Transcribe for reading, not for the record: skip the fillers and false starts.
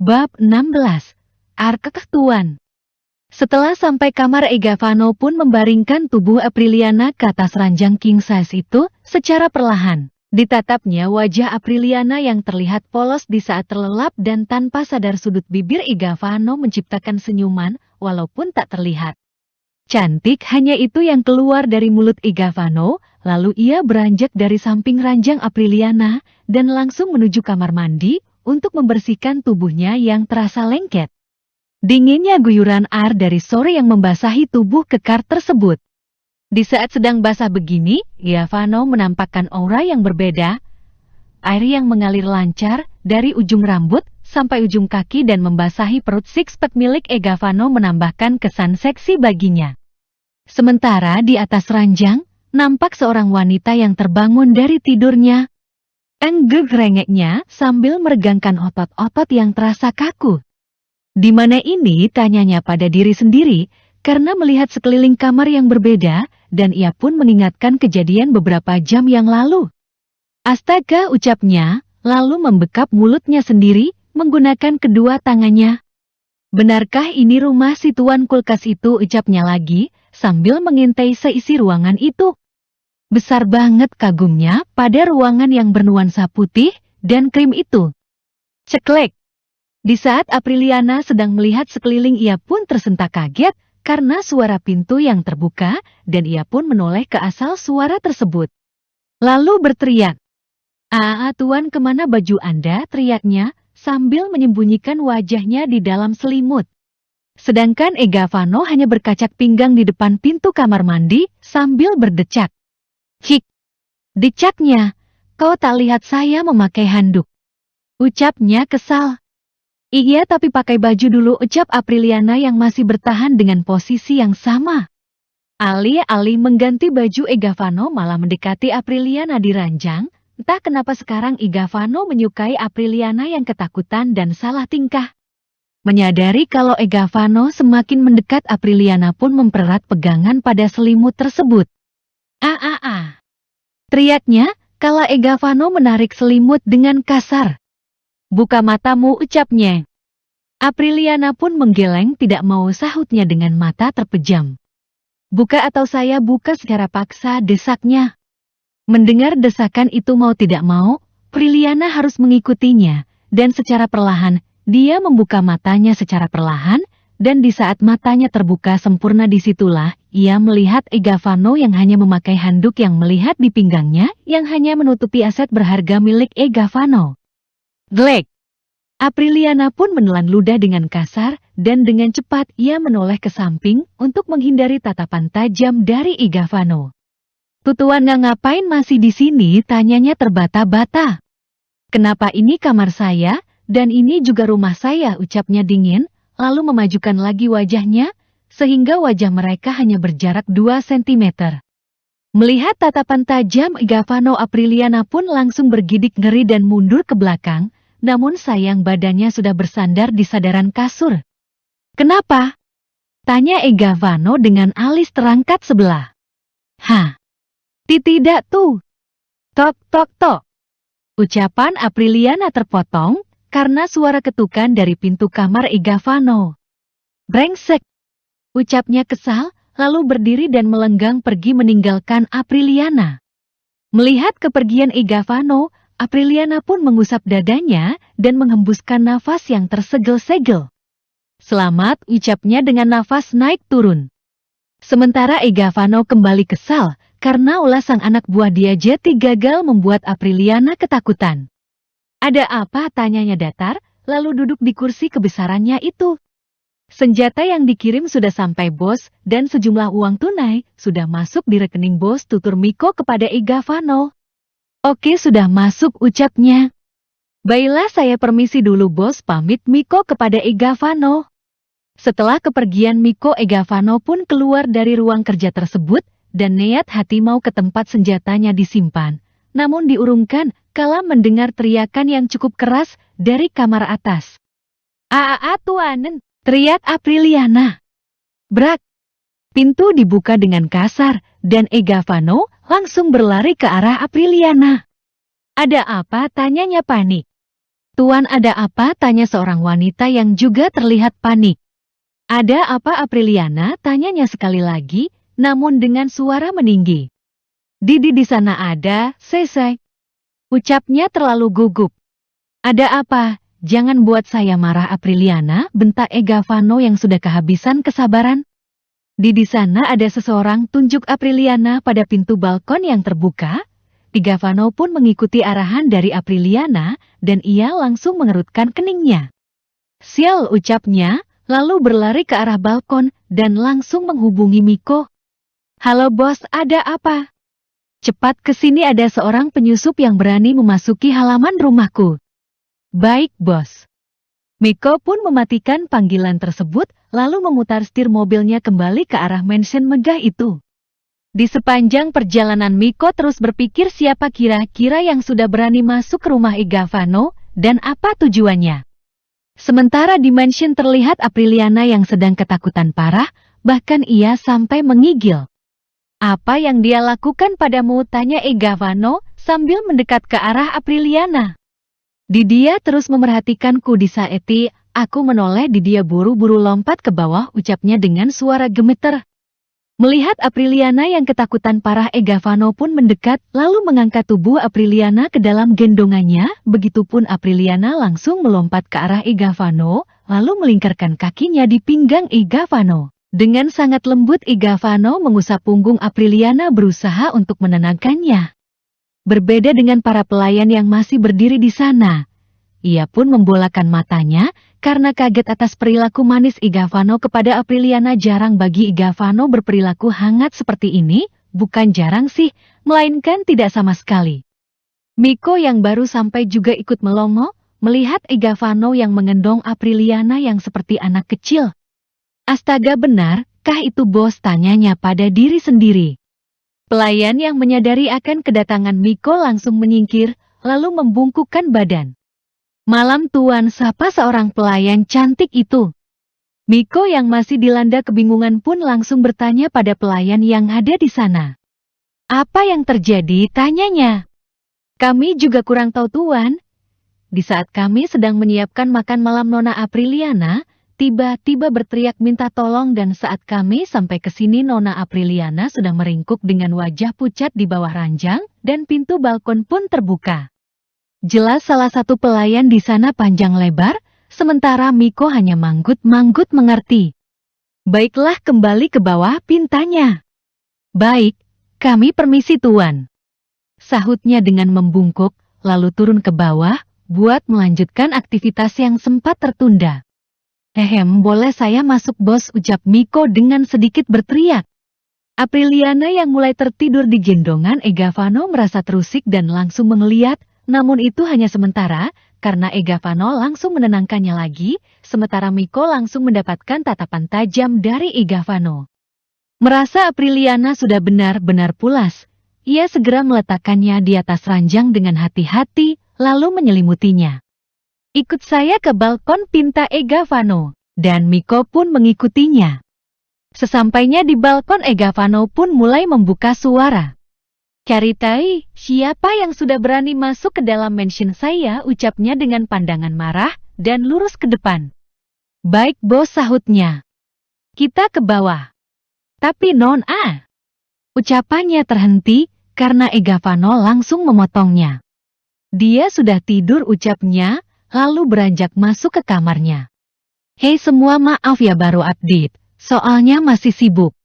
Bab 16. Tuan. Setelah sampai kamar, Egavano pun membaringkan tubuh Apriliana ke atas ranjang king size itu secara perlahan. Ditatapnya wajah Apriliana yang terlihat polos di saat terlelap, dan tanpa sadar sudut bibir Egavano menciptakan senyuman walaupun tak terlihat. Cantik, hanya itu yang keluar dari mulut Egavano. Lalu ia beranjak dari samping ranjang Apriliana dan langsung menuju kamar mandi untuk membersihkan tubuhnya yang terasa lengket. Dinginnya guyuran air dari sore yang membasahi tubuh kekar tersebut. Di saat sedang basah begini, Egavano menampakkan aura yang berbeda. Air yang mengalir lancar dari ujung rambut sampai ujung kaki dan membasahi perut six-pack milik Egavano menambahkan kesan seksi baginya. Sementara di atas ranjang, nampak seorang wanita yang terbangun dari tidurnya. Rengeknya sambil meregangkan otot-otot yang terasa kaku. Di mana ini, tanyanya pada diri sendiri, karena melihat sekeliling kamar yang berbeda, dan ia pun mengingatkan kejadian beberapa jam yang lalu. Astaga, ucapnya, lalu membekap mulutnya sendiri, menggunakan kedua tangannya. Benarkah ini rumah si tuan kulkas itu, ucapnya lagi, sambil mengintai seisi ruangan itu. Besar banget kagumnya pada ruangan yang bernuansa putih dan krim itu. Ceklek. Di saat Apriliana sedang melihat sekeliling, ia pun tersentak kaget karena suara pintu yang terbuka, dan ia pun menoleh ke asal suara tersebut. Lalu berteriak, Tuan, kemana baju Anda?" teriaknya sambil menyembunyikan wajahnya di dalam selimut. Sedangkan Egavano hanya berkacak pinggang di depan pintu kamar mandi sambil berdecak. "Hik!" dicaknya, "Kau tak lihat saya memakai handuk?" ucapnya kesal. "Iya, tapi pakai baju dulu," ucap Apriliana yang masih bertahan dengan posisi yang sama. Alih-alih mengganti baju, Egavano malah mendekati Apriliana di ranjang. Entah kenapa sekarang Egavano menyukai Apriliana yang ketakutan dan salah tingkah. Menyadari kalau Egavano semakin mendekat, Apriliana pun mempererat pegangan pada selimut tersebut. Teriaknya, kala Egavano menarik selimut dengan kasar. "Buka matamu," ucapnya. Apriliana pun menggeleng, tidak mau, sahutnya dengan mata terpejam. "Buka atau saya buka secara paksa," desaknya. Mendengar desakan itu, mau tidak mau, Apriliana harus mengikutinya, dan secara perlahan, dia membuka matanya secara perlahan, dan di saat matanya terbuka sempurna, disitulah ia melihat Egavano yang hanya memakai handuk yang melihat di pinggangnya, yang hanya menutupi aset berharga milik Egavano. Glek! Apriliana pun menelan ludah dengan kasar, dan dengan cepat ia menoleh ke samping untuk menghindari tatapan tajam dari Egavano. "Tuan, ngapain masih di sini?" tanyanya terbata-bata. "Kenapa, ini kamar saya, dan ini juga rumah saya," ucapnya dingin, lalu memajukan lagi wajahnya, sehingga wajah mereka hanya berjarak 2 cm. Melihat tatapan tajam Egavano, Apriliana pun langsung bergidik ngeri dan mundur ke belakang, namun sayang badannya sudah bersandar di sadaran kasur. "Kenapa?" tanya Egavano dengan alis terangkat sebelah. Tidak tuh." "Tok tok tok." Ucapan Apriliana terpotong karena suara ketukan dari pintu kamar Egavano. "Brengsek!" ucapnya kesal, lalu berdiri dan melenggang pergi meninggalkan Apriliana. Melihat kepergian Egavano, Apriliana pun mengusap dadanya dan menghembuskan nafas yang tersegel-segel. "Selamat," ucapnya dengan nafas naik turun. Sementara Egavano kembali kesal karena ulah sang anak buah dia Jeti gagal membuat Apriliana ketakutan. "Ada apa?" tanyanya datar, lalu duduk di kursi kebesarannya itu. "Senjata yang dikirim sudah sampai, bos, dan sejumlah uang tunai sudah masuk di rekening bos," tutur Miko kepada Egavano. "Oke, sudah masuk," ucapnya. "Baiklah, saya permisi dulu, bos," pamit Miko kepada Egavano. Setelah kepergian Miko, Egavano pun keluar dari ruang kerja tersebut, dan niat hati mau ke tempat senjatanya disimpan. Namun diurungkan kala mendengar teriakan yang cukup keras dari kamar atas. Tuanen!" teriak Apriliana. Brak! Pintu dibuka dengan kasar, dan Egavano langsung berlari ke arah Apriliana. "Ada apa?" tanyanya panik. Tuan, ada apa? Tanya seorang wanita yang juga terlihat panik. Ada apa, Apriliana? Tanyanya sekali lagi, namun dengan suara meninggi. Didi di sana ada, selesai. Ucapnya terlalu gugup. Ada apa? Jangan buat saya marah, Apriliana, bentak Egavano yang sudah kehabisan kesabaran. Di sana ada seseorang, tunjuk Apriliana pada pintu balkon yang terbuka. Egavano pun mengikuti arahan dari Apriliana dan ia langsung mengerutkan keningnya. Sial, ucapnya, lalu berlari ke arah balkon dan langsung menghubungi Miko. Halo bos, ada apa? Cepat ke sini, ada seorang penyusup yang berani memasuki halaman rumahku. Baik bos. Miko pun mematikan panggilan tersebut, lalu memutar setir mobilnya kembali ke arah mansion megah itu. Di sepanjang perjalanan Miko terus berpikir siapa kira-kira yang sudah berani masuk ke rumah Egavano, dan apa tujuannya. Sementara di mansion terlihat Apriliana yang sedang ketakutan parah, bahkan ia sampai mengigil. Apa yang dia lakukan padamu? Tanya Egavano sambil mendekat ke arah Apriliana. Dia terus memerhatikanku di saat aku menoleh. Dia buru-buru lompat ke bawah, ucapnya dengan suara gemeter. Melihat Apriliana yang ketakutan parah, Egavano pun mendekat lalu mengangkat tubuh Apriliana ke dalam gendongannya. Begitupun Apriliana langsung melompat ke arah Egavano, lalu melingkarkan kakinya di pinggang Egavano. Dengan sangat lembut Egavano mengusap punggung Apriliana berusaha untuk menenangkannya. Berbeda dengan para pelayan yang masih berdiri di sana. Ia pun membolakan matanya karena kaget atas perilaku manis Egavano kepada Apriliana. Jarang bagi Egavano berperilaku hangat seperti ini, bukan jarang sih, melainkan tidak sama sekali. Miko yang baru sampai juga ikut melongo, melihat Egavano yang mengendong Apriliana yang seperti anak kecil. Astaga, benarkah itu bos? Tanyanya pada diri sendiri. Pelayan yang menyadari akan kedatangan Miko langsung menyingkir, lalu membungkukkan badan. Malam tuan, sapa seorang pelayan cantik itu. Miko yang masih dilanda kebingungan pun langsung bertanya pada pelayan yang ada di sana. Apa yang terjadi? Tanyanya. Kami juga kurang tahu tuan. Di saat kami sedang menyiapkan makan malam, Nona Apriliana tiba-tiba berteriak minta tolong, dan saat kami sampai ke sini Nona Apriliana sudah meringkuk dengan wajah pucat di bawah ranjang dan pintu balkon pun terbuka. Jelas salah satu pelayan di sana panjang lebar, sementara Miko hanya manggut-manggut mengerti. Baiklah, kembali ke bawah, pintanya. Baik, kami permisi tuan. Sahutnya dengan membungkuk, lalu turun ke bawah, buat melanjutkan aktivitas yang sempat tertunda. Boleh saya masuk bos? Ucap Miko dengan sedikit berteriak. Apriliana yang mulai tertidur di gendongan Egavano merasa terusik dan langsung mengeliat, namun itu hanya sementara, karena Egavano langsung menenangkannya lagi, sementara Miko langsung mendapatkan tatapan tajam dari Egavano. Merasa Apriliana sudah benar-benar pulas, ia segera meletakkannya di atas ranjang dengan hati-hati, lalu menyelimutinya. Ikut saya ke balkon, pinta Egavano, dan Miko pun mengikutinya. Sesampainya di balkon, Egavano pun mulai membuka suara. Caritai, siapa yang sudah berani masuk ke dalam mansion saya? Ucapnya dengan pandangan marah dan lurus ke depan. Baik bos, sahutnya. Kita ke bawah. Tapi Nona. Ucapannya terhenti karena Egavano langsung memotongnya. Dia sudah tidur, ucapnya, lalu beranjak masuk ke kamarnya. Hei semua, maaf ya baru update, soalnya masih sibuk.